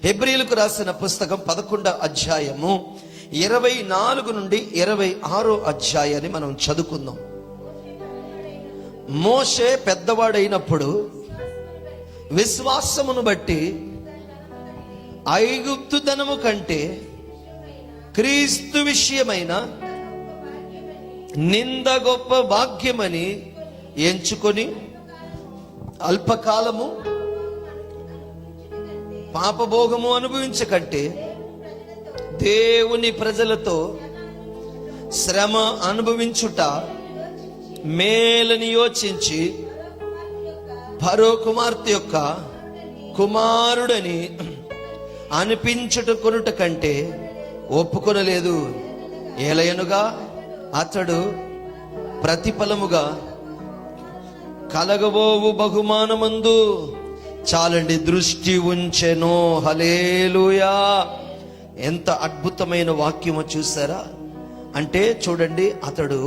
హెబ్రీయులకు రాసిన పుస్తకం 11వ అధ్యాయము 24 నుండి 26 అధ్యాయాన్ని మనం చదువుకుందాం. మోషే పెద్దవాడైనప్పుడు విశ్వాసమును బట్టి ఐగుప్తు ధనము కంటే క్రీస్తు విషయమైన నింద గొప్ప భాగ్యమని ఎంచుకొని అల్పకాలము పాపభోగము అనుభవించకంటే దేవుని ప్రజలతో శ్రమ అనుభవించుట మేలని యోచించి ఫరో కుమార్తె యొక్క కుమారుడని అనిపించుట కంటే ఒప్పుకొనలేదు. ఏలయనుగా అతడు ప్రతిఫలముగా కలగబోవు బహుమానమందు చాలండి దృష్టి ఉంచెను. హల్లెలూయా! ఎంత అద్భుతమైన వాక్యమో చూసారా? అంటే చూడండి, అతడు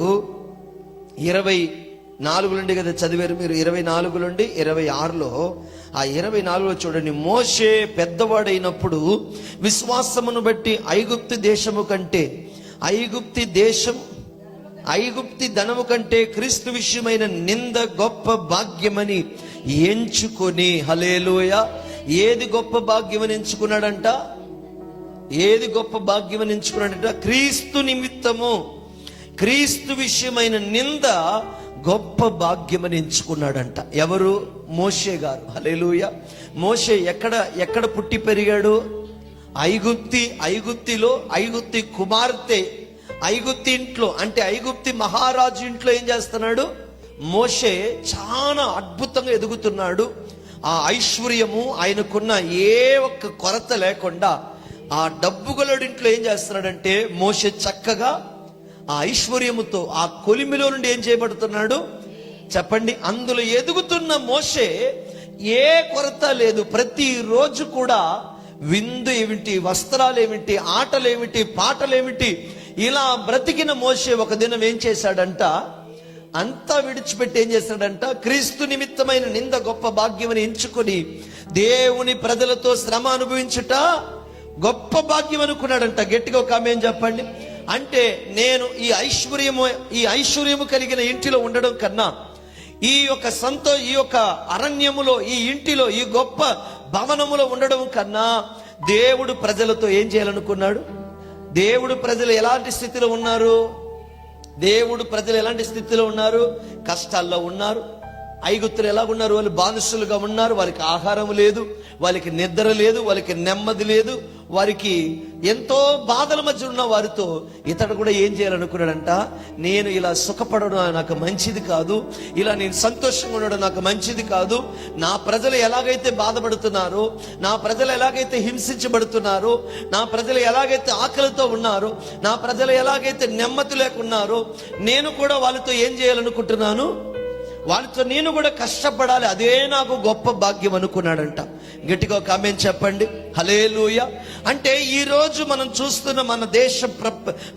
24 నుండి కదా చదివారు మీరు, 24 నుండి 26లో. ఆ 24లో చూడండి, మోషే పెద్దవాడైనప్పుడు విశ్వాసమును బట్టి ఐగుప్తు దేశము కంటే ఐగుప్తి ధనము కంటే క్రీస్తు విషయమైన నింద గొప్ప భాగ్యమని ఎంచుకొని. హల్లెలూయా! ఏది గొప్ప భాగ్యమని ఎంచుకున్నాడంట? ఏది గొప్ప భాగ్యమని ఎంచుకున్నాడంట? క్రీస్తు నిమిత్తము క్రీస్తు విషయమైన నింద గొప్ప భాగ్యమని ఎంచుకున్నాడంట. ఎవరు? మోషే గారు. హల్లెలూయా! మోషే ఎక్కడ పుట్టి పెరిగాడు? ఐగుప్తిలో ఐగుప్తి కుమార్తె ఐగుప్తి ఇంట్లో, అంటే ఐగుప్తి మహారాజు ఇంట్లో ఏం చేస్తున్నాడు? మోషే చాలా అద్భుతంగా ఎదుగుతున్నాడు. ఆ ఐశ్వర్యము ఆయనకున్న ఏ ఒక్క కొరత లేకుండా ఆ డబ్బుగలడింట్లో ఏం చేస్తున్నాడంటే మోషే చక్కగా ఆ ఐశ్వర్యముతో ఆ కొలిమిలో నుండి ఏం చేయబడుతున్నాడు చెప్పండి? అందులో ఎదుగుతున్న మోషే ఏ కొరత లేదు. ప్రతిరోజు కూడా విందు ఏమిటి, వస్త్రాలు ఏమిటి, ఆటలేమిటి, పాటలేమిటి, ఇలా బ్రతికిన మోషే ఒక దినం ఏం చేశాడంట? అంతా విడిచిపెట్టి ఏం చేశాడంట? క్రీస్తు నిమిత్తమైన నింద గొప్ప భాగ్యమని ఎంచుకొని దేవుని ప్రజలతో శ్రమ అనుభవించుట గొప్ప భాగ్యం అనుకున్నాడంట. గట్టిగా ఒక ఆమేన్ చెప్పండి. అంటే నేను ఈ ఐశ్వర్యము కలిగిన ఇంటిలో ఉండడం కన్నా, ఈ యొక్క అరణ్యములో, ఈ ఇంటిలో, ఈ గొప్ప భవనములో ఉండడం కన్నా దేవుడు ప్రజలతో ఏం చేయాలనుకున్నాడు? దేవుడు ప్రజలు ఎలాంటి స్థితిలో ఉన్నారు? దేవుడు ప్రజలు ఎలాంటి స్థితిలో ఉన్నారు? కష్టాల్లో ఉన్నారు. ఐగుప్తులు ఎలాగున్నారు? వాళ్ళు బానిసలుగా ఉన్నారు. వారికి ఆహారం లేదు, వాళ్ళకి నిద్ర లేదు, వాళ్ళకి నెమ్మది లేదు, వారికి ఎంతో బాధల మధ్య ఉన్న వారితో ఇతడు కూడా ఏం చేయాలనుకున్నాడంట? నేను ఇలా సుఖపడడం నాకు మంచిది కాదు, ఇలా నేను సంతోషంగా ఉండడం నాకు మంచిది కాదు. నా ప్రజలు ఎలాగైతే బాధపడుతున్నారో, నా ప్రజలు ఎలాగైతే హింసించబడుతున్నారో, నా ప్రజలు ఎలాగైతే ఆకలితో ఉన్నారో, నా ప్రజలు ఎలాగైతే నెమ్మది లేకున్నారో, నేను కూడా వాళ్ళతో ఏం చేయాలనుకుంటున్నాను? వాళ్ళతో నేను కూడా కష్టపడాలి, అదే నాకు గొప్ప భాగ్యం అనుకున్నాడంట. గట్టిగా ఒక ఆమేన్ చెప్పండి. హల్లెలూయా! అంటే ఈ రోజు మనం చూస్తున్న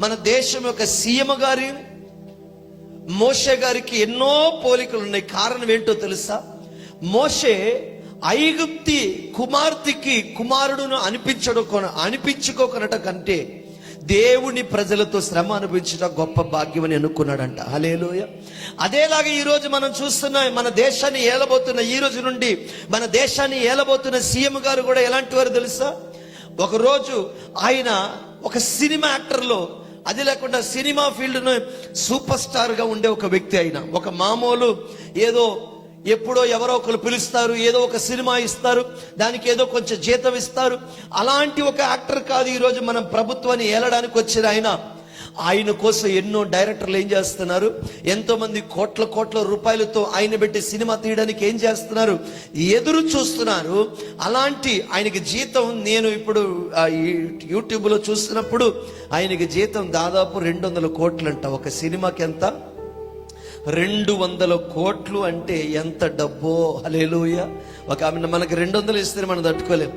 మన దేశం యొక్క సీఎం గారి మోషే గారికి ఎన్నో పోలికలు ఉన్నాయి. కారణం ఏంటో తెలుసా? మోషే ఐగుప్తి కుమార్తెకి కుమారుడును అనిపించుకోకనట కంటే దేవుని ప్రజలతో శ్రమ అనుభవించట గొప్ప భాగ్యం అని అనుకున్నాడంట. హల్లెలూయా! అదేలాగా ఈ రోజు మనం చూస్తున్న మన దేశాన్ని ఏలబోతున్న, ఈ రోజు నుండి మన దేశాన్ని ఏలబోతున్న సీఎం గారు కూడా ఎలాంటి వారు తెలుసా? ఒకరోజు ఆయన ఒక సినిమా యాక్టర్లో, అది లేకుండా సినిమా ఫీల్డ్ సూపర్ స్టార్ గా ఉండే ఒక వ్యక్తి. అయినా ఒక మామూలు ఏదో ఎప్పుడో ఎవరో ఒకరు పిలుస్తారు, ఏదో ఒక సినిమా ఇస్తారు, దానికి ఏదో కొంచెం జీతం ఇస్తారు, అలాంటి ఒక యాక్టర్ కాదు. ఈరోజు మనం ప్రభుత్వాన్ని ఏలడానికి వచ్చిన ఆయన కోసం ఎన్నో డైరెక్టర్లు ఏం చేస్తున్నారు? ఎంతో మంది కోట్ల రూపాయలతో ఆయన పెట్టి సినిమా తీయడానికి ఏం చేస్తున్నారు? ఎదురు చూస్తున్నారు. అలాంటి ఆయనకి జీతం, నేను ఇప్పుడు యూట్యూబ్లో చూస్తున్నప్పుడు ఆయనకి జీతం దాదాపు 200 కోట్లు అంట. ఒక సినిమాకి ఎంత? 200 కోట్లు అంటే ఎంత డబ్బో! హల్లెలూయా! ఒక మనకి 200 ఇస్తే మనం తట్టుకోలేం.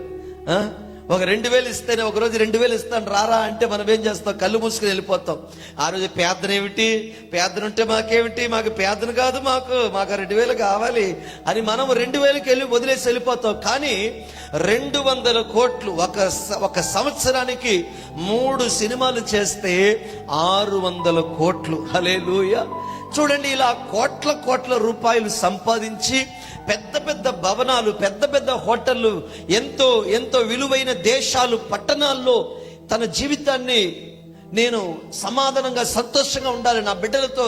ఒక 2000 ఇస్తేనే ఒకరోజు 2000 ఇస్తాను రారా అంటే మనం ఏం చేస్తాం? కళ్ళు మూసుకుని వెళ్ళిపోతాం. ఆ రోజు పేదనేమిటి, పేదన ఉంటే మాకేమిటి, మాకు పేదను కాదు, మాకు 2000 కావాలి అని మనం 2000కి వెళ్ళి వదిలేసి వెళ్ళిపోతాం. కానీ 200 కోట్లు ఒక సంవత్సరానికి 3 సినిమాలు చేస్తే 600 కోట్లు. హల్లెలూయా. చూడండి, ఇలా కోట్ల రూపాయలు సంపాదించి పెద్ద పెద్ద భవనాలు, పెద్ద పెద్ద హోటళ్లు, ఎంతో విలువైన దేశాలు, పట్టణాల్లో తన జీవితాన్ని నేను సమాధానంగా సంతోషంగా ఉండాలి, నా బిడ్డలతో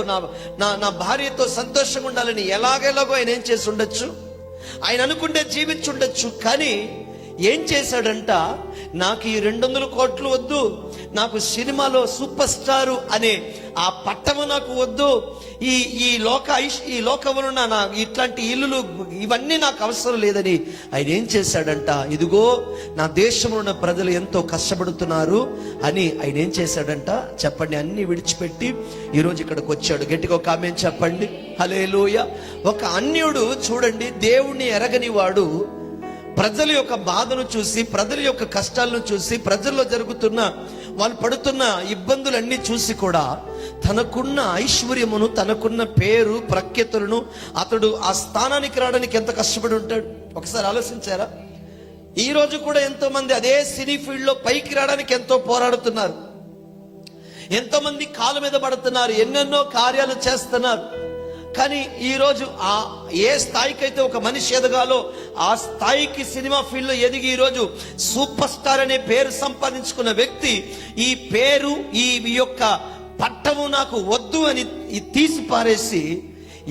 నా భార్యతో సంతోషంగా ఉండాలని ఎలాగెలాగో ఆయన ఏం చేసి ఉండొచ్చు, ఆయన అనుకుంటే జీవించుండొచ్చు. కానీ ఏం చేశాడంట? నాకు ఈ 200 కోట్లు వద్దు, నాకు సినిమాలో సూపర్ స్టారు అనే ఆ పట్టము నాకు వద్దు, ఈ లోకమును నా ఇట్లాంటి ఇల్లులు ఇవన్నీ నాకు అవసరం లేదని ఆయన ఏం చేశాడంట? ఇదిగో నా దేశంలో ఉన్న ప్రజలు ఎంతో కష్టపడుతున్నారు అని ఆయన ఏం చేశాడంట చెప్పండి? అన్ని విడిచిపెట్టి ఈరోజు ఇక్కడికి వచ్చాడు. గట్టిగా ఒక ఆమేన్ చెప్పండి. హల్లెలూయా. ఒక అన్యుడు చూడండి, దేవుణ్ణి ఎరగని వాడు ప్రజల యొక్క బాధను చూసి, ప్రజల యొక్క కష్టాలను చూసి, ప్రజల్లో జరుగుతున్న వాళ్ళు పడుతున్న ఇబ్బందులన్నీ చూసి కూడా తనకున్న ఐశ్వర్యమును, తనకున్న పేరు ప్రఖ్యాతులను, అతడు ఆ స్థానానికి రావడానికి ఎంత కష్టపడి ఉంటాడు ఒకసారి ఆలోచించారా? ఈ రోజు కూడా ఎంతో మంది అదే సినీ ఫీల్డ్ లో పైకి రావడానికి ఎంతో పోరాడుతున్నారు, ఎంతో మంది కాళ్ళ మీద పడుతున్నారు, ఎన్నెన్నో కార్యాలు చేస్తున్నారు. కానీ ఈరోజు ఏ స్థాయికి అయితే ఒక మనిషి ఎదగాలో ఆ స్థాయికి సినిమా ఫీల్డ్ లో ఎదిగి ఈరోజు సూపర్ స్టార్ అనే పేరు సంపాదించుకున్న వ్యక్తి ఈ పేరు, ఈ యొక్క పట్టము నాకు వద్దు అని తీసి పారేసి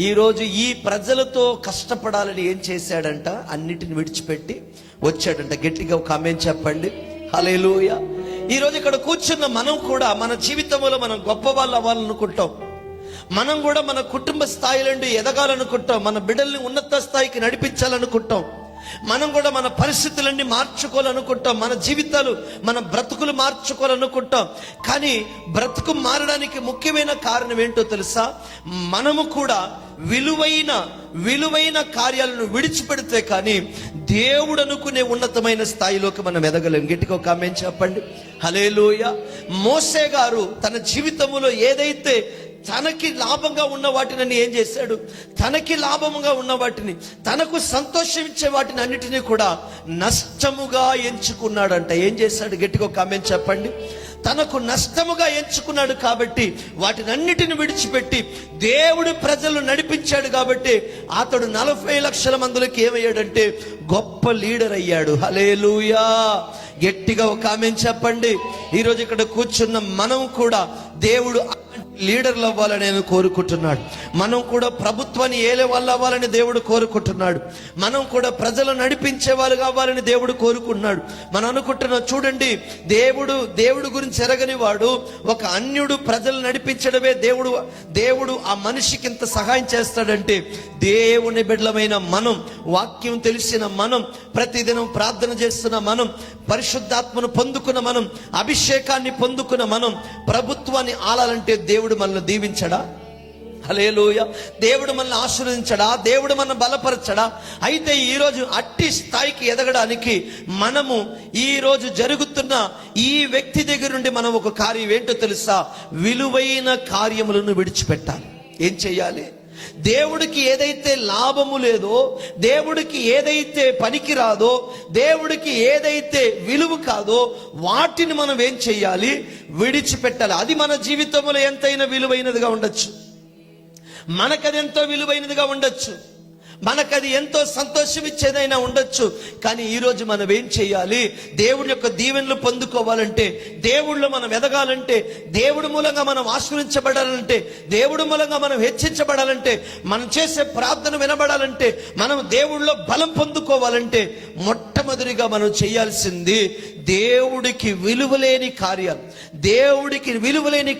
ఈరోజు ఈ ప్రజలతో కష్టపడాలని ఏం చేశాడంట? అన్నిటిని విడిచిపెట్టి వచ్చాడంట. గట్టిగా ఒక ఆమేన్ చెప్పండి. హల్లెలూయా. ఈరోజు ఇక్కడ కూర్చున్న మనం కూడా మన జీవితంలో మనం గొప్ప వాళ్ళు అవ్వాలనుకుంటాం, మనం కూడా మన కుటుంబ స్థాయిలండి ఎదగాలనుకుంటాం, మన బిడ్డల్ని ఉన్నత స్థాయికి నడిపించాలనుకుంటాం, మనం కూడా మన పరిస్థితులన్నీ మార్చుకోవాలనుకుంటాం, మన జీవితాలు, మన బ్రతుకులు మార్చుకోవాలనుకుంటాం. కానీ బ్రతుకు మారడానికి ముఖ్యమైన కారణం ఏంటో తెలుసా? మనము కూడా విలువైన కార్యాలను విడిచిపెడితే కానీ దేవుడు అనుకునే ఉన్నతమైన స్థాయిలోకి మనం ఎదగలేం. గట్టిగా ఒక ఆమేన్ చెప్పండి. హల్లెలూయా. మోసే గారు తన జీవితంలో ఏదైతే తనకి లాభంగా ఉన్న వాటిని ఏం చేశాడు? తనకి లాభముగా ఉన్న వాటిని, తనకు సంతోషం ఇచ్చే వాటిని అన్నిటినీ కూడా నష్టముగా ఎంచుకున్నాడంట. ఏం చేశాడు? గట్టిగా ఒక ఆమేన్ చెప్పండి. తనకు నష్టముగా ఎంచుకున్నాడు కాబట్టి వాటిని అన్నిటిని విడిచిపెట్టి దేవుడు ప్రజలు నడిపించాడు కాబట్టి అతడు 40 లక్షల మందికి ఏమయ్యాడంటే గొప్ప లీడర్ అయ్యాడు. హల్లెలూయా. గట్టిగా ఒక ఆమేన్ చెప్పండి. ఈరోజు ఇక్కడ కూర్చున్న మనం కూడా దేవుడు లీడర్లు అవ్వాలని నేను కోరుకుంటున్నాడు. మనం కూడా ప్రభుత్వాన్ని ఏలే వాళ్ళు అవ్వాలని దేవుడు కోరుకుంటున్నాడు. మనం కూడా ప్రజలను నడిపించే వాళ్ళు కావాలని దేవుడు కోరుకుంటున్నాడు. మనం అనుకుంటున్నాం, చూడండి, దేవుడు గురించి ఎరగని వాడు, ఒక అన్యుడు ప్రజలు నడిపించడమే దేవుడు ఆ మనిషికి ఇంత సహాయం చేస్తాడంటే, దేవుని బిడ్డలమైన మనం, వాక్యం తెలిసిన మనం, ప్రతిదినం ప్రార్థన చేస్తున్న మనం, పరిశుద్ధాత్మను పొందుకున్న మనం, అభిషేకాన్ని పొందుకున్న మనం ప్రభుత్వాన్ని ఆలాలంటే దేవుడు మనల్ని దీవించడా? హల్లెలూయా. దేవుడు మనల్ని ఆశీర్వదించడా? దేవుడు మనల్ని బలపరచడా? అయితే ఈరోజు అట్టి స్థాయికి ఎదగడానికి మనము ఈరోజు జరుగుతున్న ఈ వ్యక్తి దగ్గర నుండి మనం ఒక కార్యం ఏంటో తెలుసా? విలువైన కార్యములను విడిచిపెట్టాలి. ఏం చెయ్యాలి? దేవుడికి ఏదైతే లాభము లేదో, దేవుడికి ఏదైతే పనికి రాదో, దేవుడికి ఏదైతే విలువ కాదో వాటిని మనం ఏం చెయ్యాలి? విడిచిపెట్టాలి. అది మన జీవితంలో ఎంతైనా విలువైనదిగా ఉండొచ్చు, మనకది ఎంతో విలువైనదిగా ఉండొచ్చు, మనకది ఎంతో సంతోషం ఇచ్చేదైనా ఉండొచ్చు. కానీ ఈరోజు మనం ఏం చేయాలి? దేవుడి యొక్క దీవెనలు పొందుకోవాలంటే, దేవుళ్ళు మనం ఎదగాలంటే, దేవుడి మూలంగా మనం ఆశీర్వించబడాలంటే, దేవుడి మూలంగా మనం హెచ్చించబడాలంటే, మనం చేసే ప్రార్థన వినబడాలంటే, మనం దేవుళ్ళలో బలం పొందుకోవాలంటే మొట్టమొదటిగా మనం చేయాల్సింది దేవుడికి విలువలేని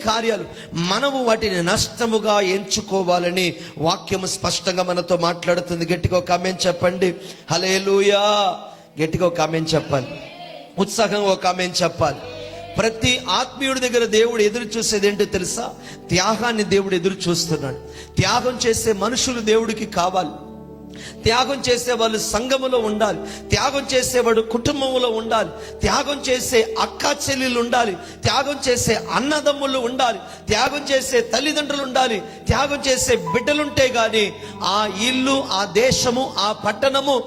కార్యాలు మనము వాటిని నష్టముగా ఎంచుకోవాలని వాక్యము స్పష్టంగా మనతో మాట్లాడుతుంది. గట్టిగా ఒక ఆమేన్ చెప్పండి. హల్లెలూయా. గట్టిగా ఒక ఆమేన్ చెప్పాలి. ఉత్సాహంగా ఒక ఆమేన్ చెప్పాలి. ప్రతి ఆత్మీయుడి దగ్గర దేవుడు ఎదురు చూసేది ఏంటో తెలుసా? త్యాగాన్ని దేవుడు ఎదురు చూస్తున్నాడు. త్యాగం చేసే మనుషులు దేవుడికి కావాలి. త్యాగం చేసేవాళ్ళు సంఘములో ఉండాలి, త్యాగం చేసేవాడు కుటుంబంలో ఉండాలి, త్యాగం చేసే అక్కా చెల్లెళ్ళు ఉండాలి, త్యాగం చేసే అన్నదమ్ములు ఉండాలి, త్యాగం చేసే తల్లిదండ్రులు ఉండాలి, త్యాగం చేసే బిడ్డలుంటే గాని ఆ ఇల్లు, ఆ దేశము, ఆ పట్టణము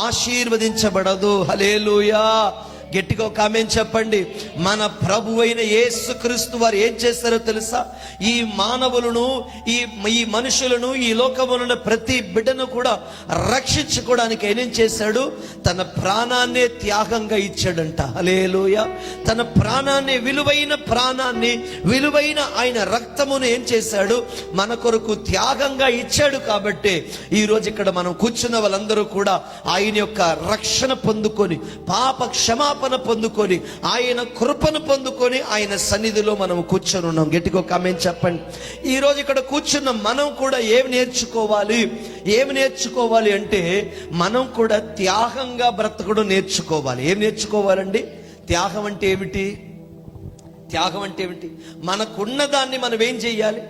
ఆశీర్వదించబడదు. హల్లెలూయా. గట్టిగా ఒక ఆమేన్ చెప్పండి. మన ప్రభువైన యేసుక్రీస్తు వారు ఏం చేస్తారో తెలుసా? ఈ మానవులను, ఈ మనుషులను, ఈ లోకములను ప్రతి బిడ్డను కూడా రక్షించుకోవడానికి ఏం చేశాడు? తన ప్రాణాన్నే త్యాగంగా ఇచ్చాడంట. హల్లెలూయా. తన ప్రాణాన్ని, విలువైన ప్రాణాన్ని, విలువైన ఆయన రక్తమును ఏం చేశాడు? మన కొరకు త్యాగంగా ఇచ్చాడు. కాబట్టి ఈ రోజు ఇక్కడ మనం కూర్చున్న వాళ్ళందరూ కూడా ఆయన యొక్క రక్షణ పొందుకొని, పాప క్షమాపణ పొందుకొని, ఆయన కృపను పొందుకొని ఆయన సన్నిధిలో మనం కూర్చొని ఉన్నాం. గట్టిగా ఒక ఆమేన్ చెప్పండి. ఈ రోజు ఇక్కడ కూర్చున్న మనం కూడా ఏమి నేర్చుకోవాలి అంటే మనం కూడా త్యాగంగా బ్రతకడం నేర్చుకోవాలి. ఏం నేర్చుకోవాలండి? త్యాగం అంటే ఏమిటి? త్యాగం అంటే ఏమిటి? మనకున్న దాన్ని మనం ఏం చెయ్యాలి?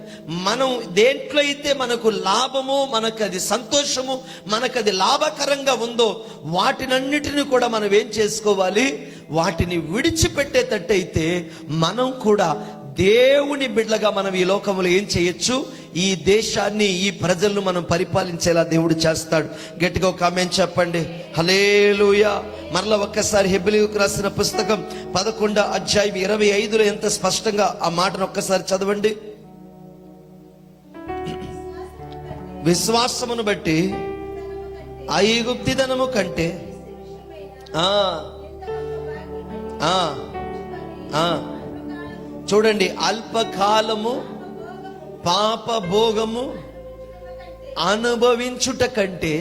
మనం దేంట్లో అయితే మనకు లాభము, మనకు అది సంతోషము, మనకు అది లాభకరంగా ఉందో వాటినన్నిటిని కూడా మనం ఏం చేసుకోవాలి? వాటిని విడిచిపెట్టేటట్టయితే మనం కూడా దేవుని బిడ్డలుగా మనం ఈ లోకంలో ఏం చేయొచ్చు? ఈ దేశాన్ని, ఈ ప్రజలను మనం పరిపాలించేలా దేవుడు చేస్తాడు. గట్టిగా ఒక ఆమేన్ చెప్పండి. హల్లెలూయా. మరలా ఒక్కసారి హెబ్రీయులకు రాసిన పుస్తకం 11వ అధ్యాయం 25లో ఎంత స్పష్టంగా ఆ మాటను ఒక్కసారి చదవండి. విశ్వాసమును బట్టి ఐగుప్తిదనము కంటే చూడండి, అల్పకాలము పాప భోగము అనుభవించుట కంటే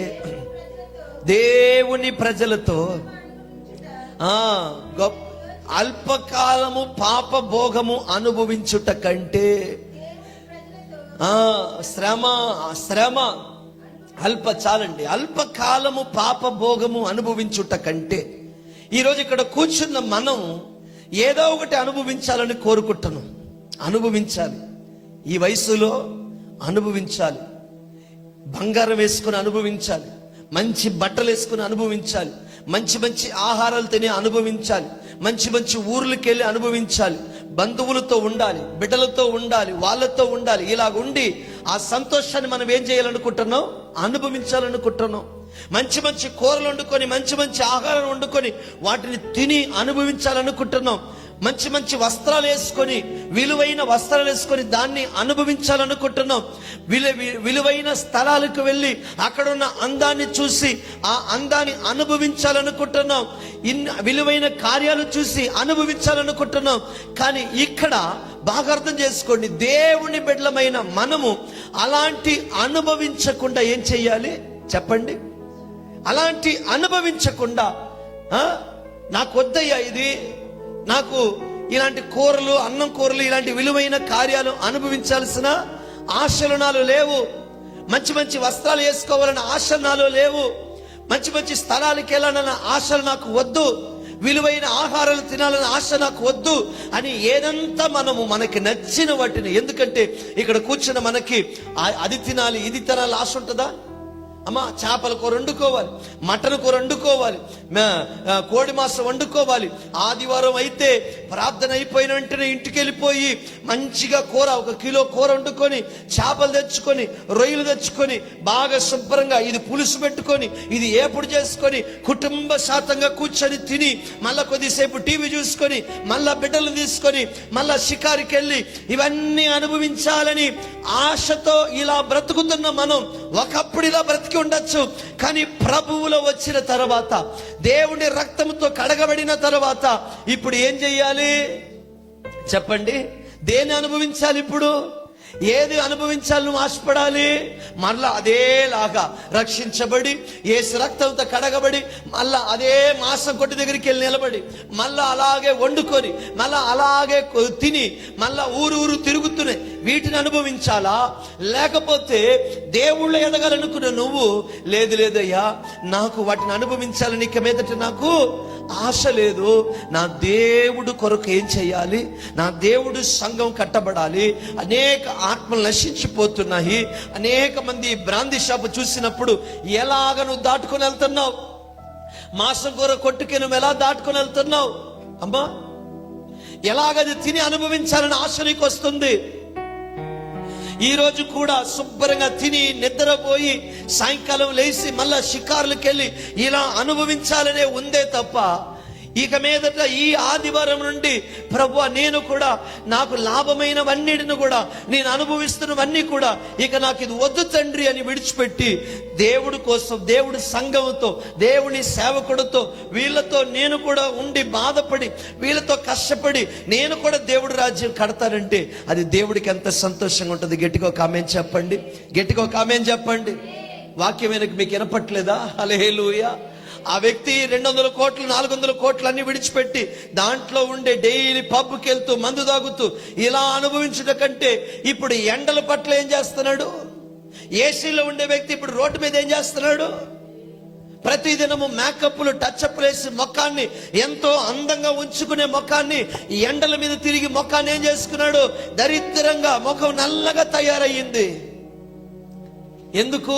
దేవుని ప్రజలతో అల్పకాలము పాప భోగము అనుభవించుట కంటే శ్రమ చాలండి. అల్పకాలము పాప భోగము అనుభవించుట కంటే, ఈరోజు ఇక్కడ కూర్చున్న మనం ఏదో ఒకటి అనుభవించాలని కోరుకుంటున్నాం. అనుభవించాలి, ఈ వయసులో అనుభవించాలి, బంగారం వేసుకుని అనుభవించాలి, మంచి బట్టలు వేసుకుని అనుభవించాలి, మంచి మంచి ఆహారాలు తిని అనుభవించాలి, మంచి మంచి ఊర్లకి వెళ్ళి అనుభవించాలి, బంధువులతో ఉండాలి, బిడ్డలతో ఉండాలి, వాళ్ళతో ఉండాలి. ఇలాగుండి ఆ సంతోషాన్ని మనం ఏం చేయాలనుకుంటున్నాం? అనుభవించాలనుకుంటున్నాం. మంచి మంచి కూరలు వండుకొని, మంచి మంచి ఆహారం వండుకొని వాటిని తిని అనుభవించాలనుకుంటున్నాం. మంచి మంచి వస్త్రాలు వేసుకొని, విలువైన వస్త్రాలు వేసుకొని దాన్ని అనుభవించాలనుకుంటున్నాం. విలువైన స్థలాలకు వెళ్ళి అక్కడున్న అందాన్ని చూసి ఆ అందాన్ని అనుభవించాలనుకుంటున్నాం. విలువైన కార్యాలు చూసి అనుభవించాలనుకుంటున్నాం. కానీ ఇక్కడ బాగా అర్థం చేసుకోండి, దేవుని బిడ్డలమైన మనము అలాంటి అనుభవించకుండా ఏం చెయ్యాలి చెప్పండి? అలాంటి అనుభవించకుండా నాకు వద్దయ్యా, ఇది నాకు ఇలాంటి కూరలు, అన్నం కూరలు, ఇలాంటి విలువైన కార్యాలు అనుభవించాల్సిన ఆశలు నాలో లేవు, మంచి మంచి వస్త్రాలు వేసుకోవాలన్న ఆశలు నాలో లేవు, మంచి మంచి స్థలాలకు వెళ్ళాలన్న ఆశలు నాకు వద్దు, విలువైన ఆహారాలు తినాలన్న ఆశ నాకు వద్దు అని ఏదంతా మనకి నచ్చిన వాటిని. ఎందుకంటే ఇక్కడ కూర్చున్న మనకి అది తినాలి, ఇది తినాలి ఆశ ఉంటుందా? అమ్మా, చేపల కూర వండుకోవాలి, మటన్ కూర వండుకోవాలి, కోడి మాంసం వండుకోవాలి. ఆదివారం అయితే ప్రార్థన అయిపోయిన వెంటనే ఇంటికి వెళ్ళిపోయి మంచిగా కూర, 1 కిలో కూర వండుకొని, చేపలు తెచ్చుకొని, రొయ్యలు తెచ్చుకొని, బాగా శుభ్రంగా ఇది పులుసు పెట్టుకొని, ఇది ఏపుడు చేసుకొని, కుటుంబ శాతంగా కూర్చొని తిని, మళ్ళా కొద్దిసేపు టీవీ చూసుకొని, మళ్ళా బిడ్డలు తీసుకొని, మళ్ళా షికారికి వెళ్ళి ఇవన్నీ అనుభవించాలని ఆశతో ఇలా బ్రతుకుతున్న మనం ఒకప్పుడు ఇలా బ్రతికి ఉండొచ్చు. కానీ ప్రభువులో వచ్చిన తర్వాత, దేవుని రక్తంతో కడగబడిన తర్వాత ఇప్పుడు ఏం చెయ్యాలి చెప్పండి? దేన్ని అనుభవించాలి? ఇప్పుడు ఏది అనుభవించాలి? నువ్వు ఆశపడాలి. మళ్ళా అదేలాగా రక్షించబడి, యేసు రక్తంతో కడగబడి, మళ్ళా అదే మాంసం కొట్టు దగ్గరికి వెళ్ళి నిలబడి, మళ్ళా అలాగే వండుకొని, మళ్ళా అలాగే తిని, మళ్ళా ఊరు తిరుగుతూనే వీటిని అనుభవించాలా? లేకపోతే దేవుళ్ళు ఎదగాలనుకున్న నువ్వు, లేదయ్యా నాకు వాటిని అనుభవించాలని ఇక మీదట నాకు ఆశ లేదు. నా దేవుడు కొరకు ఏం చేయాలి, నా దేవుడు సంఘం కట్టబడాలి. అనేక ఆత్మలు నశించిపోతున్నాయి. అనేక మంది బ్రాందీ షాపు చూసినప్పుడు ఎలాగ నువ్వు దాటుకొని వెళ్తున్నావు, మాసం కూర కొట్టుకి నువ్వు ఎలా దాటుకొని వెళ్తున్నావు అమ్మా, ఎలాగది తిని అనుభవించాలని ఆశ నీకు వస్తుంది. ఈ రోజు కూడా శుభ్రంగా తిని నిద్రపోయి సాయంకాలం లేచి మళ్ళా షికారులకు వెళ్ళి ఇలా అనుభవించాలనే ఉందే తప్ప, ఇక మీదట ఈ ఆదివారం నుండి ప్రభువా నేను కూడా నాకు లాభమైనవన్నిటిని కూడా నేను అనుభవిస్తున్నవన్నీ కూడా ఇక నాకు ఇది వద్దు తండ్రి అని విడిచిపెట్టి దేవుడి కోసం, దేవుడి సంఘంతో, దేవుని సేవకుడితో, వీళ్ళతో నేను కూడా ఉండి బాధపడి వీళ్ళతో కష్టపడి నేను కూడా దేవుడి రాజ్యం కడతానంటే అది దేవుడికి ఎంత సంతోషంగా ఉంటుంది. గట్టిగా ఒక ఆమేన్ చెప్పండి, గట్టిగా ఒక ఆమేన్ చెప్పండి. వాక్యం వెనక మీకు వినపట్లేదా? హల్లెలూయా. ఆ వ్యక్తి 200 కోట్లు 400 కోట్లు అన్ని విడిచిపెట్టి దాంట్లో ఉండే డైలీ పబ్కి వెళ్తూ మందు తాగుతూ ఇలా అనుభవించడం కంటే ఇప్పుడు ఎండల పట్ల ఏం చేస్తున్నాడు? ఏసీలో ఉండే వ్యక్తి ఇప్పుడు రోడ్డు మీద ఏం చేస్తున్నాడు? ప్రతిదినము మేకప్లు టచ్అప్లు వేసి ముఖాన్ని ఎంతో అందంగా ఉంచుకునే ముఖాన్ని ఎండల మీద తిరిగి ముఖాన్ని ఏం చేసుకున్నాడు? దరిద్రంగా ముఖం నల్లగా తయారయ్యింది. ఎందుకు?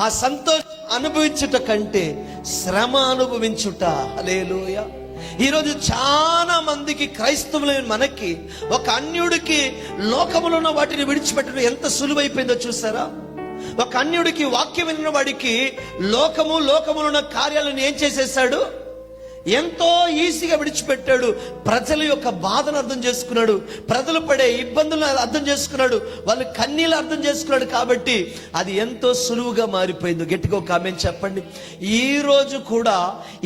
ఆ సంతోషం అనుభవించుట కంటే శ్రమ అనుభవించుట. హల్లెలూయా. ఈరోజు చాలా మందికి, క్రైస్తవులైన మనకి, ఒక అన్యుడికి లోకములో ఉన్న వాటిని విడిచిపెట్టడం ఎంత సులువైపోయిందో చూసారా? ఒక అన్యుడికి, వాక్యం విన్న వాడికి లోకములో ఉన్న కార్యాలను ఏం చేసేసాడు? ఎంతో ఈజీగా విడిచిపెట్టాడు. ప్రజల యొక్క బాధను అర్థం చేసుకున్నాడు, ప్రజలు పడే ఇబ్బందులను అర్థం చేసుకున్నాడు, వాళ్ళ కన్నీళ్ళు అర్థం చేసుకున్నాడు. కాబట్టి అది ఎంతో సులువుగా మారిపోయింది. గట్టిగా ఒక ఆమేన్ చెప్పండి. ఈ రోజు కూడా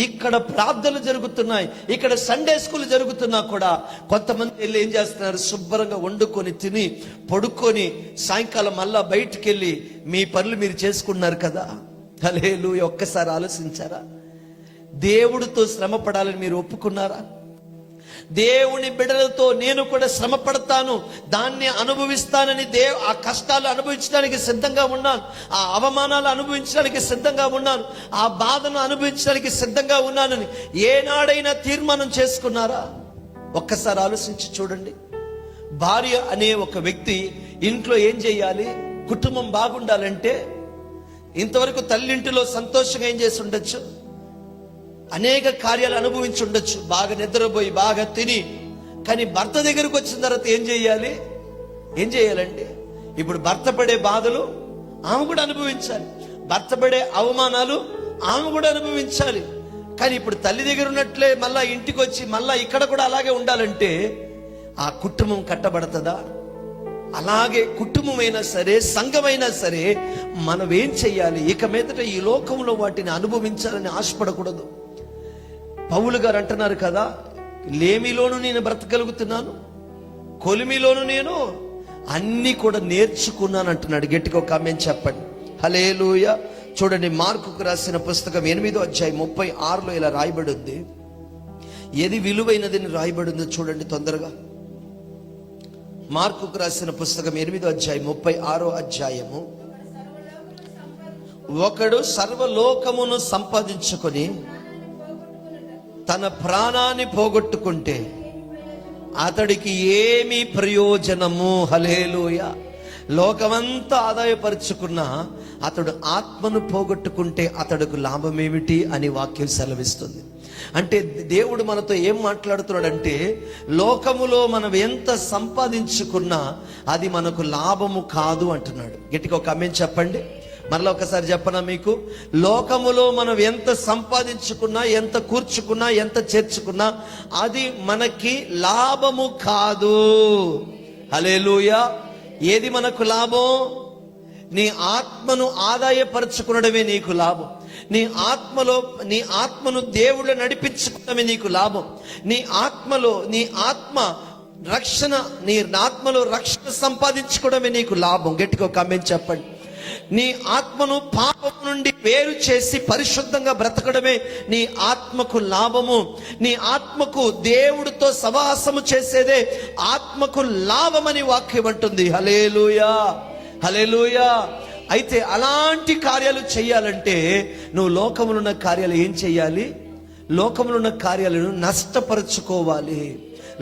ఇక్కడ ప్రార్థనలు జరుగుతున్నాయి, ఇక్కడ సండే స్కూల్ జరుగుతున్నా కూడా కొంతమంది వెళ్ళి ఏం చేస్తున్నారు? శుభ్రంగా వండుకొని తిని పడుకొని సాయంకాలం మళ్ళా బయటికి వెళ్ళి మీ పనులు మీరు చేసుకున్నారు కదా. హల్లెలూయా. ఒక్కసారి ఆలోచించారా? దేవుడితో శ్రమ పడాలని మీరు ఒప్పుకున్నారా? దేవుని బిడ్డలతో నేను కూడా శ్రమ పడతాను, దాన్ని అనుభవిస్తానని ఆ కష్టాలు అనుభవించడానికి సిద్ధంగా ఉన్నాను, ఆ అవమానాలు అనుభవించడానికి సిద్ధంగా ఉన్నాను, ఆ బాధను అనుభవించడానికి సిద్ధంగా ఉన్నానని ఏనాడైనా తీర్మానం చేసుకున్నారా? ఒక్కసారి ఆలోచించి చూడండి. భార్య అనే ఒక వ్యక్తి ఇంట్లో ఏం చేయాలి? కుటుంబం బాగుండాలంటే ఇంతవరకు తల్లింటిలో సంతోషంగా ఏం చేసి ఉండొచ్చు? అనేక కార్యాలు అనుభవించి ఉండొచ్చు, బాగా నిద్రపోయి బాగా తిని. కానీ భర్త దగ్గరకు వచ్చిన తర్వాత ఏం చేయాలండి? ఇప్పుడు భర్త పడే బాధలు ఆమె కూడా అనుభవించాలి, భర్త పడే అవమానాలు ఆమె కూడా అనుభవించాలి. కానీ ఇప్పుడు తల్లి దగ్గర ఉన్నట్లే మళ్ళా ఇంటికి వచ్చి మళ్ళా ఇక్కడ కూడా అలాగే ఉండాలంటే ఆ కుటుంబం కట్టబడతదా? అలాగే కుటుంబమైనా సరే, సంఘమైనా సరే, మనం ఏం చెయ్యాలి? ఇక మీదట ఈ లోకంలో వాటిని అనుభవించాలని ఆశపడకూడదు. పౌలు గారు అంటున్నారు కదా, లేమిలోను నేను బ్రతకగలుగుతున్నాను, కొలిమిలోను నేను అన్ని కూడా నేర్చుకున్నాను అంటున్నాడు. గట్టిగా ఒక ఆమేన్ చెప్పండి. హల్లెలూయా. చూడండి, మార్కుకు రాసిన పుస్తకం 8వ అధ్యాయం 36లో ఇలా రాయబడి ఉంది. ఏది విలువైనదని రాయబడి ఉందో చూడండి తొందరగా. మార్కుకు రాసిన పుస్తకం 8వ అధ్యాయం 36వ అధ్యాయము. ఒకడు సర్వలోకమును సంపాదించుకొని తన ప్రాణాన్ని పోగొట్టుకుంటే అతడికి ఏమి ప్రయోజనము? హల్లెలూయా. లోకమంతా ఆదాయపరుచుకున్నా అతడు ఆత్మను పోగొట్టుకుంటే అతడికి లాభం ఏమిటి అని వాక్యం సెలవిస్తుంది. అంటే దేవుడు మనతో ఏం మాట్లాడుతున్నాడంటే, లోకములో మనం ఎంత సంపాదించుకున్నా అది మనకు లాభము కాదు అంటున్నాడు. గట్టిగా ఒక ఆమేన్ చెప్పండి. మరలా ఒకసారి చెప్పనా మీకు? లోకములో మనం ఎంత సంపాదించుకున్నా, ఎంత కూర్చుకున్నా, ఎంత చేర్చుకున్నా అది మనకి లాభము కాదు. హల్లెలూయా. ఏది మనకు లాభం? నీ ఆత్మను ఆదాయపరచుకునడమే నీకు లాభం. నీ ఆత్మను దేవుడు నడిపించుకోవడమే నీకు లాభం. నీ ఆత్మలో రక్షణ సంపాదించుకోవడమే నీకు లాభం. గట్టిగా ఒక ఆమేన్ చెప్పండి. నీ ఆత్మను పాపం నుండి వేరు చేసి పరిశుద్ధంగా బ్రతకడమే నీ ఆత్మకు లాభము. నీ ఆత్మకు దేవుడితో సవాసము చేసేదే ఆత్మకు లాభమని వాక్యం అంటుంది. హల్లెలూయా, హల్లెలూయా. అయితే అలాంటి కార్యాలు చేయాలంటే నువ్వు లోకములో ఉన్న కార్యాలు ఏం చేయాలి? లోకములో ఉన్న కార్యాలను నష్టపరుచుకోవాలి.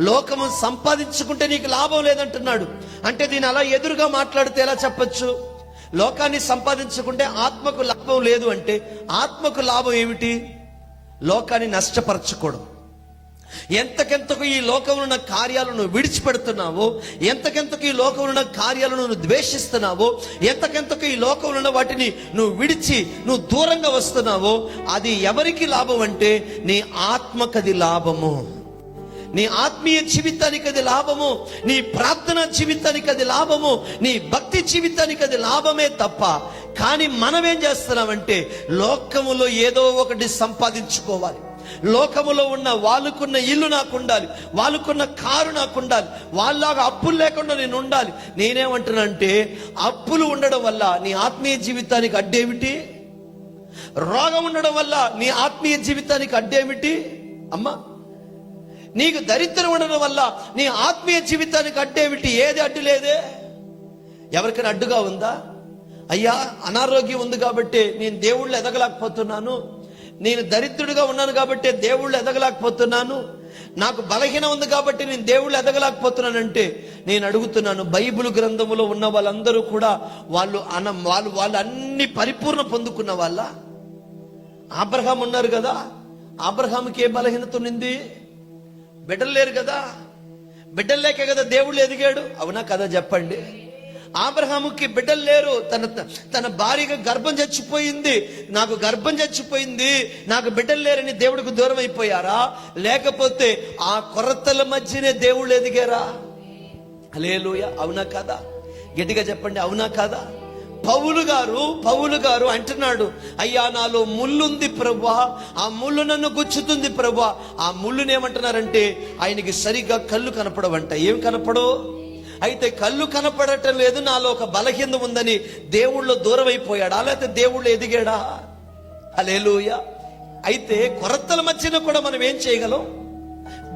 లోకము సంపాదించుకుంటే నీకు లాభం లేదంటున్నాడు. అంటే దీని అలా ఎదురుగా మాట్లాడితే ఎలా చెప్పచ్చు? లోకాన్ని సంపాదించుకుంటే ఆత్మకు లాభం లేదు అంటే ఆత్మకు లాభం ఏమిటి? లోకాన్ని నష్టపరచుకోవడం. ఎంతకెంతకు ఈ లోకంలో ఉన్న కార్యాలను విడిచిపెడుతున్నావో, ఎంతకెంతకు ఈ లోకంలో ఉన్న కార్యాలను నువ్వు ద్వేషిస్తున్నావో, ఎంతకెంతకు ఈ లోకంలో ఉన్న వాటిని నువ్వు విడిచి నువ్వు దూరంగా వస్తున్నావో, అది ఎవరికి లాభం అంటే నీ ఆత్మకది లాభము, నీ ఆత్మీయ జీవితానికి అది లాభము, నీ ప్రార్థన జీవితానికి అది లాభము, నీ భక్తి జీవితానికి అది లాభమే తప్ప. కానీ మనం ఏం చేస్తున్నామంటే లోకములో ఏదో ఒకటి సంపాదించుకోవాలి. లోకములో ఉన్న వాళ్ళకున్న ఇల్లు నాకు ఉండాలి, వాళ్ళకున్న కారు నాకు ఉండాలి, వాళ్ళలాగా అప్పులు లేకుండా నేను ఉండాలి. నేనేమంటున్నానంటే అప్పులు ఉండడం వల్ల నీ ఆత్మీయ జీవితానికి అడ్డేమిటి? రోగం ఉండడం వల్ల నీ ఆత్మీయ జీవితానికి అడ్డేమిటి? అమ్మా, నీకు దరిద్రం ఉండడం వల్ల నీ ఆత్మీయ జీవితానికి అడ్డేమిటి? ఏది అడ్డు లేదే. ఎవరికైనా అడ్డుగా ఉందా? అయ్యా, అనారోగ్యం ఉంది కాబట్టి నేను దేవుళ్ళు ఎదగలేకపోతున్నాను, నేను దరిద్రుడిగా ఉన్నాను కాబట్టి దేవుళ్ళు ఎదగలేకపోతున్నాను, నాకు బలహీనం ఉంది కాబట్టి నేను దేవుళ్ళు ఎదగలేకపోతున్నానంటే నేను అడుగుతున్నాను, బైబిల్ గ్రంథములో ఉన్న వాళ్ళందరూ కూడా వాళ్ళు అన్ని పరిపూర్ణ పొందుకున్న వాళ్ళ? అబ్రహాం ఉన్నారు కదా, అబ్రహాంకి ఏ బలహీనత ఉంది? బిడ్డలు లేరు కదా, బిడ్డలు లేకే కదా దేవుళ్ళు ఎదిగాడు. అవునా కదా చెప్పండి? అబ్రహాముకి బిడ్డలు లేరు, తన భార్యగా గర్భం చచ్చిపోయింది, నాకు గర్భం చచ్చిపోయింది, నాకు బిడ్డలు లేరని దేవుడికి దూరం అయిపోయారా? లేకపోతే ఆ కొరతల మధ్యనే దేవుళ్ళు ఎదిగారా? హల్లెలూయా. అవునా కదా? గట్టిగా చెప్పండి, అవునా కదా? పౌలు గారు అంటున్నాడు, అయ్యా నాలో ముళ్ళుంది ప్రభువా, ఆ ముళ్ళు నన్ను గుచ్చుతుంది ప్రభువా. ఆ ముళ్ళుని ఏమంటున్నారంటే ఆయనకి సరిగ్గా కళ్ళు కనపడవంట. ఏం కనపడో? అయితే కళ్ళు కనపడటం లేదు, నాలో ఒక బలహీనత ఉందని దేవుళ్ళో దూరం అయిపోయాడా? లేకపోతే దేవుళ్ళు ఎదిగాడా? హల్లెలూయా. అయితే కొరతల మధ్యలో కూడా మనం ఏం చేయగలం?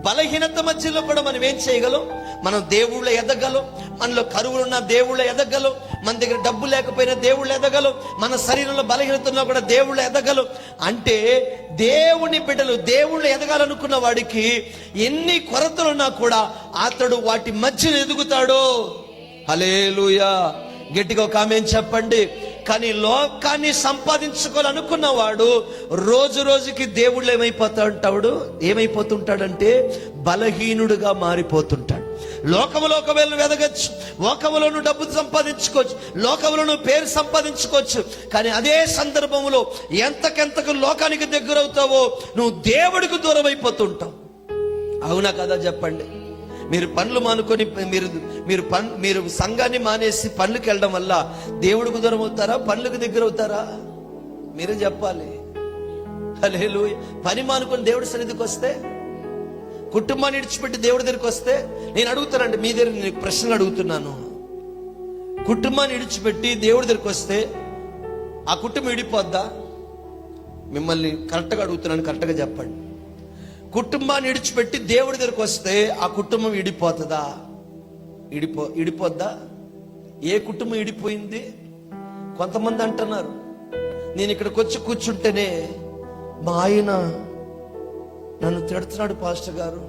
బలహీనత మధ్యలో కూడా మనం ఏం చేయగలం? మనం దేవుళ్ళ ఎదగలం, మనలో కరువులున్న దేవుళ్ళ ఎదగలం, మన దగ్గర డబ్బు లేకపోయినా దేవుళ్ళు ఎదగలం, మన శరీరంలో బలహీనత ఉన్నా కూడా దేవుళ్ళు ఎదగలం. అంటే దేవుని బిడ్డలు దేవుళ్ళు ఎదగాలనుకున్న వాడికి ఎన్ని కొరతలున్నా కూడా అతడు వాటి మధ్యన ఎదుగుతాడు. హల్లెలూయా. గట్టిగా ఒక ఆమేన్ చెప్పండి. కానీ లోకాన్ని సంపాదించుకోవాలనుకున్న వాడు రోజు రోజుకి దేవుళ్ళు ఏమైపోతుంటాడంటే బలహీనుడుగా మారిపోతుంటాడు. లోకములో ఒకవేళ వెదగచ్చు, లోకములోను డబ్బు సంపాదించుకోవచ్చు, లోకములోను పేరు సంపాదించుకోవచ్చు. కానీ అదే సందర్భంలో ఎంతకెంతకు లోకానికి దగ్గరవుతావో నువ్వు దేవుడికి దూరం అయిపోతుంటావు. అవునా కదా చెప్పండి? మీరు పనులు మానుకొని మీరు సంఘాన్ని మానేసి పనులకు వెళ్ళడం వల్ల దేవుడికి దూరం అవుతారా, పనులకు దగ్గర అవుతారా? మీరే చెప్పాలి. హల్లెలూయా. పని మానుకొని దేవుడి సన్నిధికి వస్తే, కుటుంబాన్ని విడిచిపెట్టి దేవుడి దగ్గరికి వస్తే, నేను అడుగుతానండి మీ దగ్గర, నేను ప్రశ్నలు అడుగుతున్నాను. కుటుంబాన్ని విడిచిపెట్టి దేవుడి దగ్గరికి వస్తే ఆ కుటుంబం విడిపోద్దా? మిమ్మల్ని కరెక్ట్గా అడుగుతున్నాను, కరెక్ట్గా చెప్పండి. కుటుంబాన్ని విడిచిపెట్టి దేవుడి దగ్గరికి వస్తే ఆ కుటుంబం విడిపోతుందా? విడిపోద్దా? ఏ కుటుంబం విడిపోయింది? కొంతమంది అంటున్నారు, నేను ఇక్కడికి వచ్చి కూర్చుంటేనే మా ఆయన నన్ను తిడుతున్నాడు పాస్టర్ గారు.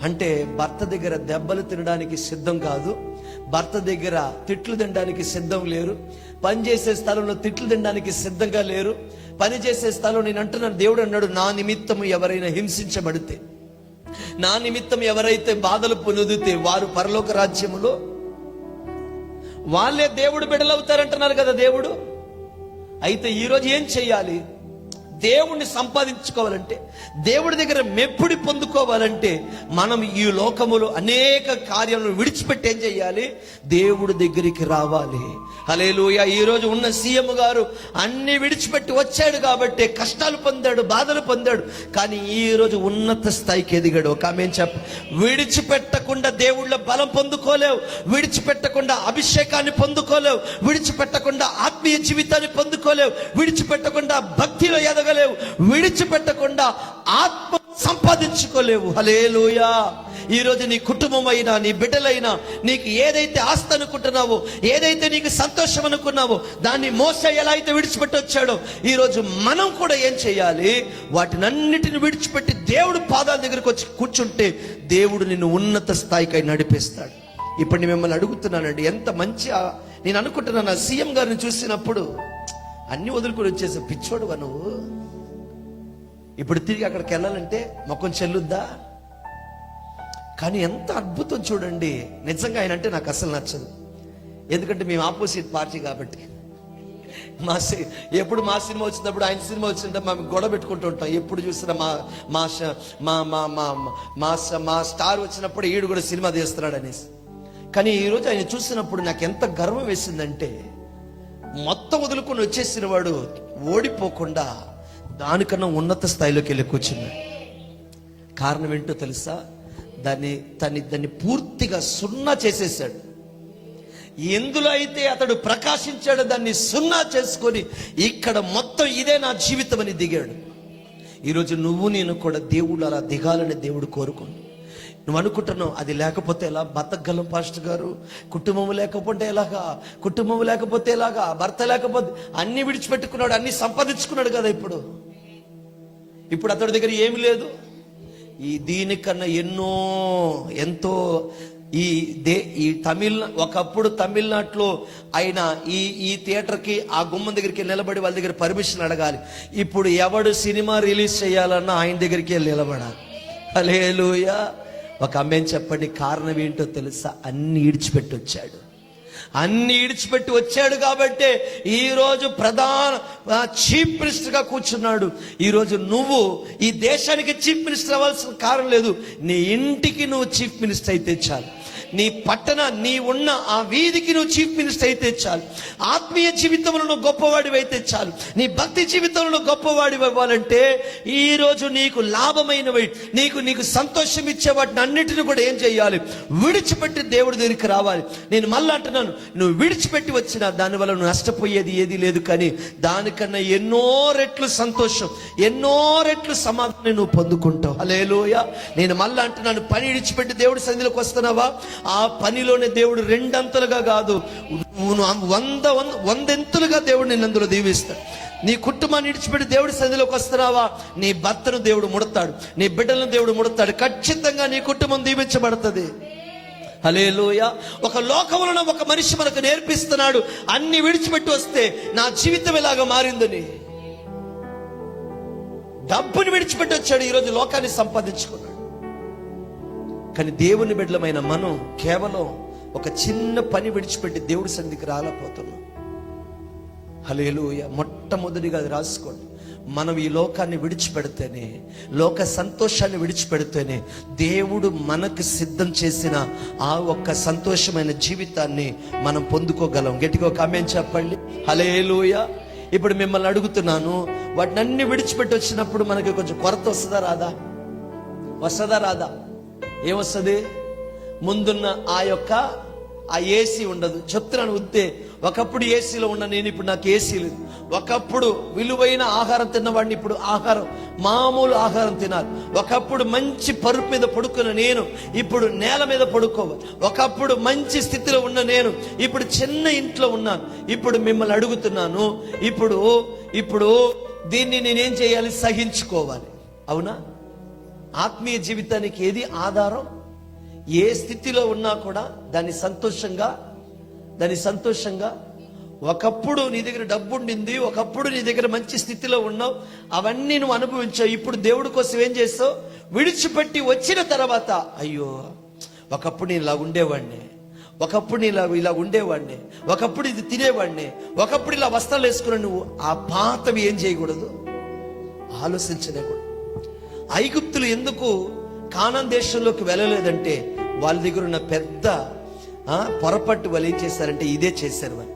అంటే భర్త దగ్గర దెబ్బలు తినడానికి సిద్ధం కాదు, భర్త దగ్గర తిట్లు తినడానికి సిద్ధం లేరు, పని చేసే స్థలంలో తిట్లు తినడానికి సిద్ధంగా లేరు. పని చేసే స్థలంలో నేను అంటున్నాను, దేవుడు అన్నాడు, నా నిమిత్తం ఎవరైనా హింసించబడితే, నా నిమిత్తం ఎవరైతే బాధలు పొందితే వారు పరలోక రాజ్యములో వాళ్ళే దేవుడు బిడ్డలవుతారంటున్నారు కదా దేవుడు. అయితే ఈరోజు ఏం చెయ్యాలి? దేవుణ్ణి సంపాదించుకోవాలంటే, దేవుడి దగ్గర మెప్పుడి పొందుకోవాలంటే మనం ఈ లోకములో అనేక కార్యాలను విడిచిపెట్టి ఏం చెయ్యాలి? దేవుడి దగ్గరికి రావాలి. హల్లెలూయా. ఈ రోజు ఉన్న సీఎం గారు అన్ని విడిచిపెట్టి వచ్చాడు కాబట్టి కష్టాలు పొందాడు, బాధలు పొందాడు, కానీ ఈ రోజు ఉన్నత స్థాయికి ఎదిగాడు. ఒక ఆమేన్ చెప్పు. విడిచిపెట్టకుండా దేవుళ్ళ బలం పొందుకోలేవు, విడిచిపెట్టకుండా అభిషేకాన్ని పొందుకోలేవు, విడిచిపెట్టకుండా ఆత్మీయ జీవితాన్ని పొందుకోలేవు, విడిచిపెట్టకుండా భక్తిలో ఎదగలేవు, విడిచిపెట్టకుండా ఆత్మ సంపాదించుకోలేవు. హల్లెలూయా. ఈరోజు నీ కుటుంబం అయినా, నీ బిడ్డలైనా, నీకు ఏదైతే ఆస్తి అనుకుంటున్నావో, ఏదైతే నీకు సంతోషం అనుకున్నావో, దాన్ని మోసే ఎలా అయితే విడిచిపెట్టి వచ్చాడో, ఈరోజు మనం కూడా ఏం చేయాలి? వాటినన్నిటిని విడిచిపెట్టి దేవుడు పాదాల దగ్గరికి వచ్చి కూర్చుంటే దేవుడు నిన్ను ఉన్నత స్థాయికి నడిపిస్తాడు. ఇప్పుడు నేను మిమ్మల్ని అడుగుతున్నానండి, ఎంత మంచి నేను అనుకుంటున్నాను, నా సీఎం గారిని చూసినప్పుడు అన్ని వదులుకొని వచ్చేసా. పిచ్చోడువా నువ్వు? ఇప్పుడు తిరిగి అక్కడికి వెళ్ళాలంటే మొక్కం చెల్లుద్దా? కానీ ఎంత అద్భుతం చూడండి. నిజంగా ఆయన అంటే నాకు అసలు నచ్చదు, ఎందుకంటే మేము ఆపోజిట్ పార్టీ కాబట్టి. ఎప్పుడు మా సినిమా వచ్చినప్పుడు, ఆయన సినిమా వచ్చినప్పుడు మేము గొడవ పెట్టుకుంటూ ఉంటాం. ఎప్పుడు చూసినా మా స్టార్ వచ్చినప్పుడు ఈడు కూడా సినిమా తీస్తున్నాడు అనేసి. కానీ ఈరోజు ఆయన చూసినప్పుడు నాకు ఎంత గర్వం వేసిందంటే, మొత్తం వదులుకొని వచ్చేసిన వాడు ఓడిపోకుండా దానికన్నా ఉన్నత స్థాయిలోకి వెళ్ళి కూర్చున్నాడు. కారణం ఏంటో తెలుసా? దాన్ని పూర్తిగా సున్నా చేసేసాడు. ఎందులో అయితే అతడు ప్రకాశించాడో దాన్ని సున్నా చేసుకొని ఇక్కడ మొత్తం ఇదే నా జీవితం అని దిగాడు. ఈరోజు నువ్వు నేను కూడా దేవుడు అలా దిగాలని దేవుడు కోరుకోండి. నువ్వు అనుకుంటున్నావు అది లేకపోతే ఎలా బతకగలం పాస్టర్ గారు, కుటుంబం లేకపోతే ఎలాగా, కుటుంబం లేకపోతే ఎలాగా, భర్త లేకపోతే, అన్ని విడిచిపెట్టుకున్నాడు, అన్ని సంపాదించుకున్నాడు కదా. ఇప్పుడు అతడి దగ్గర ఏమి లేదు. దీనికన్నా ఎంతో ఈ ఒకప్పుడు తమిళనాడులో ఆయన ఈ థియేటర్కి ఆ గుమ్మం దగ్గరికి నిలబడి వాళ్ళ దగ్గర పర్మిషన్ అడగాలి. ఇప్పుడు ఎవడు సినిమా రిలీజ్ చేయాలన్నా ఆయన దగ్గరికి వెళ్ళి నిలబడాలి. హల్లెలూయా. ఒక అమ్మేం చెప్పండి, కారణం ఏంటో తెలుసా? అన్ని ఇడిచిపెట్టి వచ్చాడు. అన్ని ఇడిచిపెట్టి వచ్చాడు కాబట్టే ఈరోజు చీఫ్ మినిస్టర్ గా కూర్చున్నాడు. ఈరోజు నువ్వు ఈ దేశానికి చీఫ్ మినిస్టర్ అవ్వాల్సిన కారణం లేదు. నీ ఇంటికి నువ్వు చీఫ్ మినిస్టర్ అయితే చాలు. నీ నీ ఉన్న ఆ వీధికి నువ్వు చీఫ్ మినిస్టర్ అయితే చాలు. ఆత్మీయ జీవితంలో నువ్వు గొప్పవాడివి అయితే చాలు. నీ భక్తి జీవితంలో గొప్పవాడివి అవ్వాలంటే ఈరోజు నీకు లాభమైనవి, నీకు సంతోషం ఇచ్చే వాటిని అన్నిటిని కూడా ఏం చేయాలి? విడిచిపెట్టి దేవుడి దగ్గరికి రావాలి. నేను మళ్ళీ అంటున్నాను, నువ్వు విడిచిపెట్టి వచ్చినా దానివల్ల నువ్వు నష్టపోయేది ఏది లేదు. కానీ దానికన్నా ఎన్నో రెట్లు సంతోషం, ఎన్నో రెట్లు సమాధానం నువ్వు పొందుకుంటావు. హల్లెలూయా. నేను మళ్ళీ అంటున్నాను, పని విడిచిపెట్టి దేవుడి సన్నిధిలోకి వస్తున్నావా? ఆ పనిలోనే దేవుడు రెండంతలుగా కాదు, వందెంతులుగా దేవుడు నిన్ను అందులో దీవిస్తాడు. నీ కుటుంబాన్ని విడిచిపెట్టి దేవుడి సన్నిధిలోకి వస్తున్నావా? నీ భర్తను దేవుడు ముడతాడు, నీ బిడ్డలను దేవుడు ముడతాడు. ఖచ్చితంగా నీ కుటుంబం దీవించబడుతుంది. హల్లెలూయా. ఒక లోకములను ఒక మనిషి మనకు నేర్పిస్తున్నాడు, అన్ని విడిచిపెట్టి వస్తే నా జీవితం ఎలాగా మారిందని. డబ్బుని విడిచిపెట్టి వచ్చాడు, ఈరోజు లోకాన్ని సంపాదించుకున్నాడు. కానీ దేవుని బిడ్డలమైన మనం కేవలం ఒక చిన్న పని విడిచిపెట్టి దేవుడి సన్నిధికి రాలేకపోతున్నాం. హల్లెలూయా. మొట్టమొదటిగా అది రాసుకోండి. మనం ఈ లోకాన్ని విడిచిపెడితేనే, లోక సంతోషాన్ని విడిచిపెడితేనే దేవుడు మనకు సిద్ధం చేసిన ఆ ఒక్క సంతోషమైన జీవితాన్ని మనం పొందుకోగలం. గట్టిగా ఒక ఆమేన్ చెప్పండి. హల్లెలూయా. ఇప్పుడు మిమ్మల్ని అడుగుతున్నాను, వాటిని అన్ని విడిచిపెట్టి వచ్చినప్పుడు మనకి కొంచెం కొరత వస్తుందా రాదా? ఏమొస్తుంది? ముందున్న ఆ ఏసీ ఉండదు. చెప్తున్నాను ఉద్దే. ఒకప్పుడు ఏసీలో ఉన్న నేను, ఇప్పుడు నాకు ఏసీ లేదు. ఒకప్పుడు విలువైన ఆహారం తిన్నవాడిని ఇప్పుడు మామూలు ఆహారం తినాలి. ఒకప్పుడు మంచి పరుపు మీద పడుకున్న నేను ఇప్పుడు నేల మీద పడుకోవాలి. ఒకప్పుడు మంచి స్థితిలో ఉన్న నేను ఇప్పుడు చిన్న ఇంట్లో ఉన్నాను. ఇప్పుడు మిమ్మల్ని అడుగుతున్నాను, ఇప్పుడు దీన్ని నేనేం చేయాలి? సహించుకోవాలి. అవునా? ఆత్మీయ జీవితానికి ఏది ఆధారం? ఏ స్థితిలో ఉన్నా కూడా దాన్ని సంతోషంగా ఒకప్పుడు నీ దగ్గర డబ్బు ఉండింది, ఒకప్పుడు నీ దగ్గర మంచి స్థితిలో ఉన్నావు, అవన్నీ నువ్వు అనుభవించావు. ఇప్పుడు దేవుడి కోసం ఏం చేస్తావు? విడిచిపెట్టి వచ్చిన తర్వాత అయ్యో ఒకప్పుడు నేను ఇలా ఉండేవాడిని, ఒకప్పుడు నేను ఇలా ఉండేవాడిని, ఒకప్పుడు ఇది తినేవాడిని, ఒకప్పుడు ఇలా వస్త్రాలు వేసుకున్నా. నువ్వు ఆ పాతవి ఏం చేయకూడదు, ఆలోచించలేకూడదు. ఐగుప్తులు ఎందుకు కానాన్ దేశంలోకి వెళ్ళలేదంటే వాళ్ళ దగ్గర ఉన్న పెద్ద పొరపాటు వాళ్ళు ఏం చేశారంటే ఇదే చేశారు. వాళ్ళు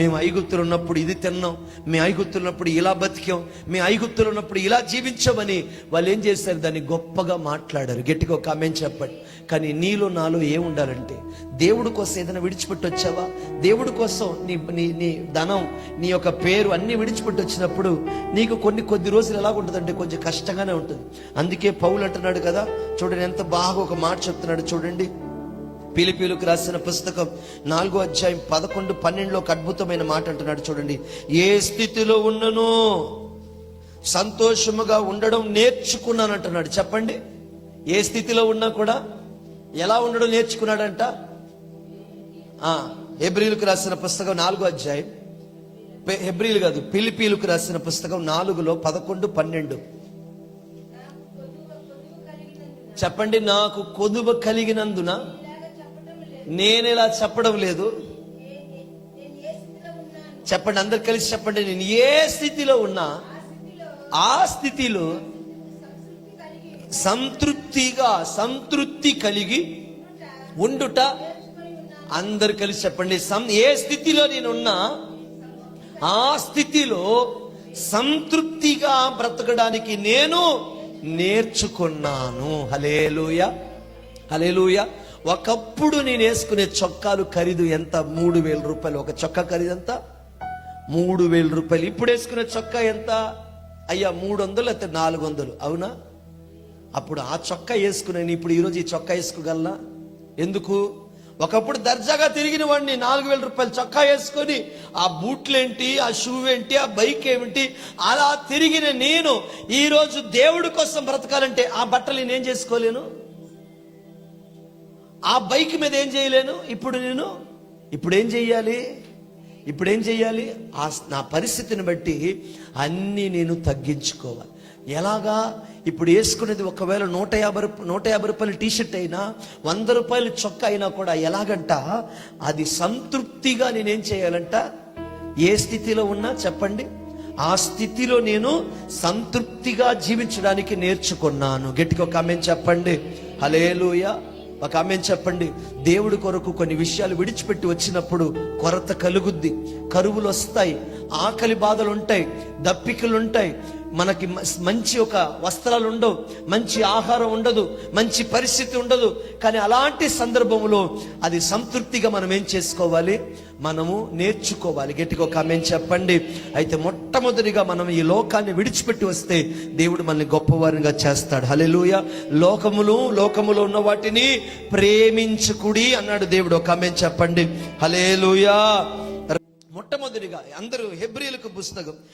మేము ఐగుప్తులు ఉన్నప్పుడు ఇది తిన్నాం, మేము ఐగుప్తులు ఉన్నప్పుడు ఇలా బతికాం, మేము ఐగుప్తులు ఉన్నప్పుడు ఇలా జీవించామని వాళ్ళు ఏం చేశారు? దాన్ని గొప్పగా మాట్లాడారు. గట్టిగా ఒక కామెంట్ చెప్పండి. కానీ నీలో నాలో ఏముండాలంటే, దేవుడి కోసం ఏదైనా విడిచిపెట్టి వచ్చావా? దేవుడి కోసం నీ నీ నీ ధనం, నీ యొక్క పేరు అన్ని విడిచిపెట్టి వచ్చినప్పుడు నీకు కొద్ది రోజులు ఎలా ఉంటుందంటే కొంచెం కష్టంగానే ఉంటుంది. అందుకే పౌలు అంటున్నాడు కదా, చూడండి ఎంత బాగా ఒక మాట చెప్తున్నాడు చూడండి. ఫిలిప్పీయులకు రాసిన పుస్తకం 4వ అధ్యాయం 11, 12 ఒక అద్భుతమైన మాట అంటున్నాడు చూడండి. ఏ స్థితిలో ఉన్ననో సంతోషముగా ఉండడం నేర్చుకున్నాను అంటున్నాడు. చెప్పండి, ఏ స్థితిలో ఉన్నా కూడా ఎలా ఉండడం నేర్చుకున్నాడంట? హెబ్రీయులకు రాసిన పుస్తకం 4వ అధ్యాయం, హెబ్రీయులు కాదు ఫిలిప్పీయులకు రాసిన పుస్తకం 4లో 11, 12 చెప్పండి. నాకు కొదువ కలిగినందున నేను ఇలా చెప్పడం లేదు. చెప్పండి, అందరు కలిసి చెప్పండి. నేను ఏ స్థితిలో ఉన్నా ఆ స్థితిలో సంతృప్తి కలిగి ఉండుట. అందరు కలిసి చెప్పండి. ఏ స్థితిలో నేనున్నా ఆ స్థితిలో సంతృప్తిగా బ్రతకడానికి నేను నేర్చుకున్నాను. హల్లెలూయా, హల్లెలూయా. ఒకప్పుడు నేను వేసుకునే చొక్కాలు ఖరీదు ఎంత? 3,000 రూపాయలు. ఒక చొక్కా ఖరీదు ఎంత? 3,000 రూపాయలు. ఇప్పుడు వేసుకునే చొక్కా ఎంత? అయ్యా 300 లేకపోతే 400. అవునా? అప్పుడు ఆ చొక్కా వేసుకున్నాను, ఇప్పుడు ఈరోజు ఈ చొక్కా వేసుకోగలనా? ఎందుకు? ఒకప్పుడు దర్జాగా తిరిగిన వాడిని 4,000 రూపాయలు చొక్కా వేసుకొని ఆ బూట్లు ఏంటి, ఆ షూ ఏంటి, ఆ బైక్ ఏమిటి, అలా తిరిగిన నేను ఈరోజు దేవుడి కోసం బ్రతకాలంటే ఆ బట్టలు నేనేం చేసుకోలేను, ఆ బైక్ మీద ఏం చేయలేను. ఇప్పుడు ఏం చెయ్యాలి? నా పరిస్థితిని బట్టి అన్నీ నేను తగ్గించుకోవాలి. ఎలాగా? ఇప్పుడు వేసుకునేది ఒకవేళ 150 రూపాయల టీషర్ట్ అయినా, 100 రూపాయల చొక్కా అయినా కూడా ఎలాగంట, అది సంతృప్తిగా నేనేం చేయాలంట? ఏ స్థితిలో ఉన్నా చెప్పండి, ఆ స్థితిలో నేను సంతృప్తిగా జీవించడానికి నేర్చుకున్నాను. గట్టిగా ఒక ఆమేన్ చెప్పండి. హల్లెలూయా. ఒక ఆమేన్ చెప్పండి. దేవుడి కొరకు కొన్ని విషయాలు విడిచిపెట్టి వచ్చినప్పుడు కొరత కలుగుద్ది, కరువులు వస్తాయి, ఆకలి బాధలు ఉంటాయి, దప్పికలు ఉంటాయి, మనకి మంచి ఒక వస్త్రాలు ఉండవు, మంచి ఆహారం ఉండదు, మంచి పరిస్థితి ఉండదు. కానీ అలాంటి సందర్భంలో అది సంతృప్తిగా మనం ఏం చేసుకోవాలి? మనము నేర్చుకోవాలి. గట్టిగా ఒక ఆమేన్ చెప్పండి. అయితే మొట్టమొదటిగా మనం ఈ లోకాన్ని విడిచిపెట్టి వస్తే దేవుడు మనల్ని గొప్పవారిగా చేస్తాడు. హల్లెలూయా. లోకములో ఉన్న వాటిని ప్రేమించుకుడి అన్నాడు దేవుడు. ఒక ఆమేన్ చెప్పండి. హల్లెలూయా. మొట్టమొదటిగా అందరూ హెబ్రీయులకు పుస్తకం